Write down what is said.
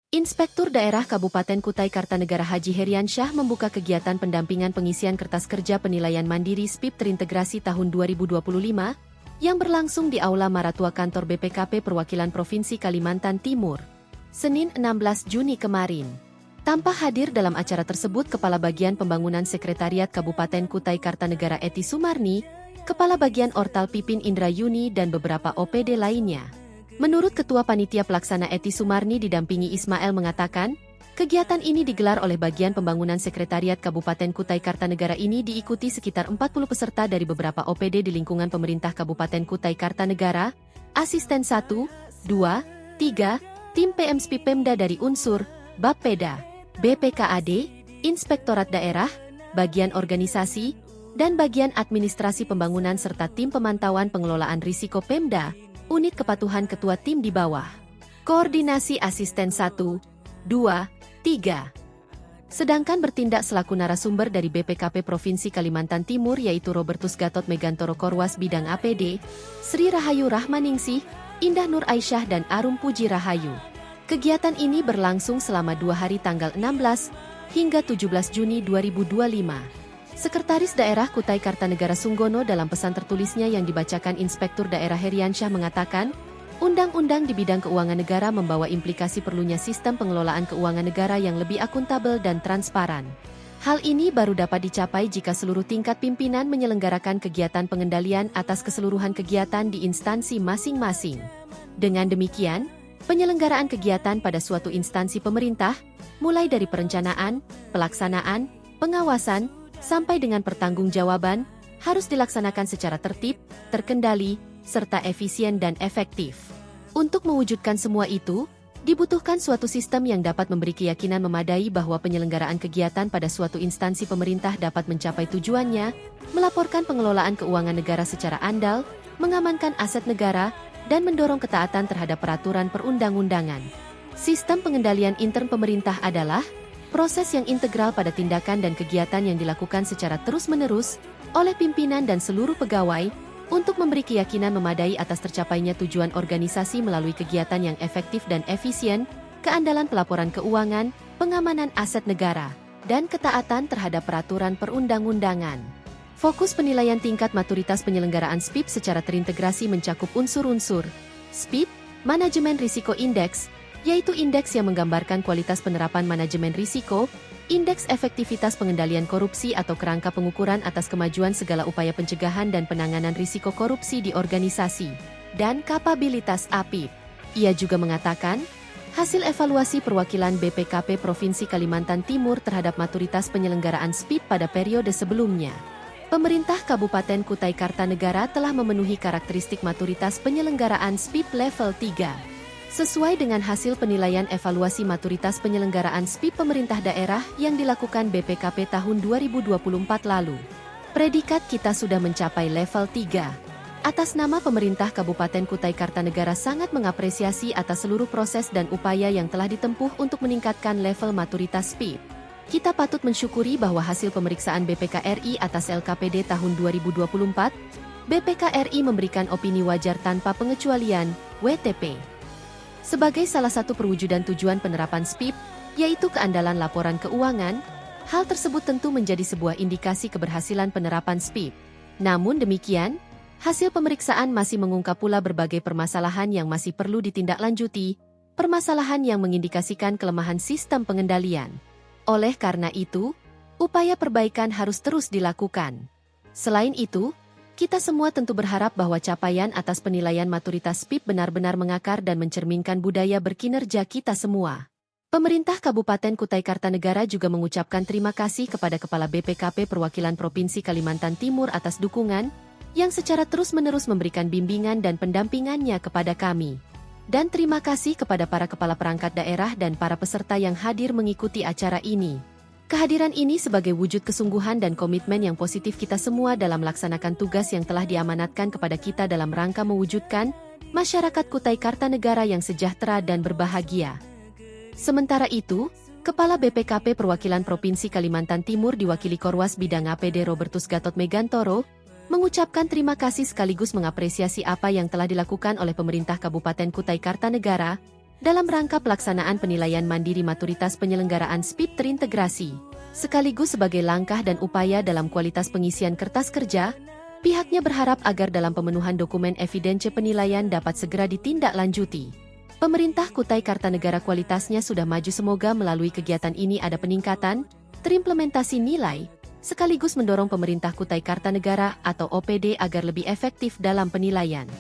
Inspektur Daerah Kabupaten Kutai Kartanegara Haji Heriansyah membuka kegiatan pendampingan pengisian kertas kerja penilaian mandiri SPIP terintegrasi tahun 2025 yang berlangsung di Aula Maratua Kantor BPKP Perwakilan Provinsi Kalimantan Timur, Senin 16 Juni kemarin. Tanpa hadir dalam acara tersebut Kepala Bagian Pembangunan Sekretariat Kabupaten Kutai Kartanegara Eti Sumarni, Kepala Bagian Ortal Pipin Indrayuni dan beberapa OPD lainnya. Menurut Ketua Panitia Pelaksana Eti Sumarni didampingi Ismail mengatakan, kegiatan ini digelar oleh Bagian Pembangunan Sekretariat Kabupaten Kutai Kartanegara ini diikuti sekitar 40 peserta dari beberapa OPD di lingkungan pemerintah Kabupaten Kutai Kartanegara, asisten 1, 2, 3, tim PMSP Pemda dari unsur, Bapeda, BPKAD, Inspektorat Daerah, Bagian Organisasi, dan Bagian Administrasi Pembangunan serta tim pemantauan pengelolaan risiko Pemda, Unit Kepatuhan Ketua Tim di bawah. Koordinasi Asisten 1, 2, 3. Sedangkan bertindak selaku narasumber dari BPKP Provinsi Kalimantan Timur yaitu Robertus Gatot Megantoro Korwas Bidang APD, Sri Rahayu Rahmaningsih, Indah Nur Aisyah dan Arum Puji Rahayu. Kegiatan ini berlangsung selama 2 hari tanggal 16 hingga 17 Juni 2025. Sekretaris Daerah Kutai Kartanegara Sunggono dalam pesan tertulisnya yang dibacakan Inspektur Daerah Heriansyah mengatakan, undang-undang di bidang keuangan negara membawa implikasi perlunya sistem pengelolaan keuangan negara yang lebih akuntabel dan transparan. Hal ini baru dapat dicapai jika seluruh tingkat pimpinan menyelenggarakan kegiatan pengendalian atas keseluruhan kegiatan di instansi masing-masing. Dengan demikian, penyelenggaraan kegiatan pada suatu instansi pemerintah, mulai dari perencanaan, pelaksanaan, pengawasan, sampai dengan pertanggungjawaban, harus dilaksanakan secara tertib, terkendali, serta efisien dan efektif. Untuk mewujudkan semua itu, dibutuhkan suatu sistem yang dapat memberi keyakinan memadai bahwa penyelenggaraan kegiatan pada suatu instansi pemerintah dapat mencapai tujuannya, melaporkan pengelolaan keuangan negara secara andal, mengamankan aset negara, dan mendorong ketaatan terhadap peraturan perundang-undangan. Sistem pengendalian intern pemerintah adalah proses yang integral pada tindakan dan kegiatan yang dilakukan secara terus-menerus oleh pimpinan dan seluruh pegawai untuk memberi keyakinan memadai atas tercapainya tujuan organisasi melalui kegiatan yang efektif dan efisien, keandalan pelaporan keuangan, pengamanan aset negara, dan ketaatan terhadap peraturan perundang-undangan. Fokus penilaian tingkat maturitas penyelenggaraan SPIP secara terintegrasi mencakup unsur-unsur SPIP, Manajemen Risiko Indeks, yaitu indeks yang menggambarkan kualitas penerapan manajemen risiko, indeks efektivitas pengendalian korupsi atau kerangka pengukuran atas kemajuan segala upaya pencegahan dan penanganan risiko korupsi di organisasi, dan kapabilitas APIP. Ia juga mengatakan, hasil evaluasi perwakilan BPKP Provinsi Kalimantan Timur terhadap maturitas penyelenggaraan SPIP pada periode sebelumnya. Pemerintah Kabupaten Kutai Kartanegara telah memenuhi karakteristik maturitas penyelenggaraan SPIP level 3. Sesuai dengan hasil penilaian evaluasi maturitas penyelenggaraan SPIP pemerintah daerah yang dilakukan BPKP tahun 2024 lalu. Predikat kita sudah mencapai level 3. Atas nama pemerintah Kabupaten Kutai Kartanegara sangat mengapresiasi atas seluruh proses dan upaya yang telah ditempuh untuk meningkatkan level maturitas SPIP. Kita patut mensyukuri bahwa hasil pemeriksaan BPKRI atas LKPD tahun 2024, BPKRI memberikan opini wajar tanpa pengecualian, WTP. Sebagai salah satu perwujudan tujuan penerapan SPIP, yaitu keandalan laporan keuangan, hal tersebut tentu menjadi sebuah indikasi keberhasilan penerapan SPIP. Namun demikian, hasil pemeriksaan masih mengungkap pula berbagai permasalahan yang masih perlu ditindaklanjuti, permasalahan yang mengindikasikan kelemahan sistem pengendalian. Oleh karena itu, upaya perbaikan harus terus dilakukan. Selain itu, kita semua tentu berharap bahwa capaian atas penilaian maturitas SPIP benar-benar mengakar dan mencerminkan budaya berkinerja kita semua. Pemerintah Kabupaten Kutai Kartanegara juga mengucapkan terima kasih kepada Kepala BPKP Perwakilan Provinsi Kalimantan Timur atas dukungan, yang secara terus-menerus memberikan bimbingan dan pendampingannya kepada kami. Dan terima kasih kepada para kepala perangkat daerah dan para peserta yang hadir mengikuti acara ini. Kehadiran ini sebagai wujud kesungguhan dan komitmen yang positif kita semua dalam melaksanakan tugas yang telah diamanatkan kepada kita dalam rangka mewujudkan masyarakat Kutai Kartanegara yang sejahtera dan berbahagia. Sementara itu, Kepala BPKP Perwakilan Provinsi Kalimantan Timur diwakili Korwas Bidang APD Robertus Gatot Megantoro, mengucapkan terima kasih sekaligus mengapresiasi apa yang telah dilakukan oleh pemerintah Kabupaten Kutai Kartanegara dalam rangka pelaksanaan penilaian mandiri maturitas penyelenggaraan SPIP terintegrasi. Sekaligus sebagai langkah dan upaya dalam kualitas pengisian kertas kerja, pihaknya berharap agar dalam pemenuhan dokumen evidence penilaian dapat segera ditindaklanjuti. Pemerintah Kutai Kartanegara kualitasnya sudah maju, semoga melalui kegiatan ini ada peningkatan, terimplementasi nilai, sekaligus mendorong pemerintah Kutai Kartanegara atau OPD agar lebih efektif dalam penilaian.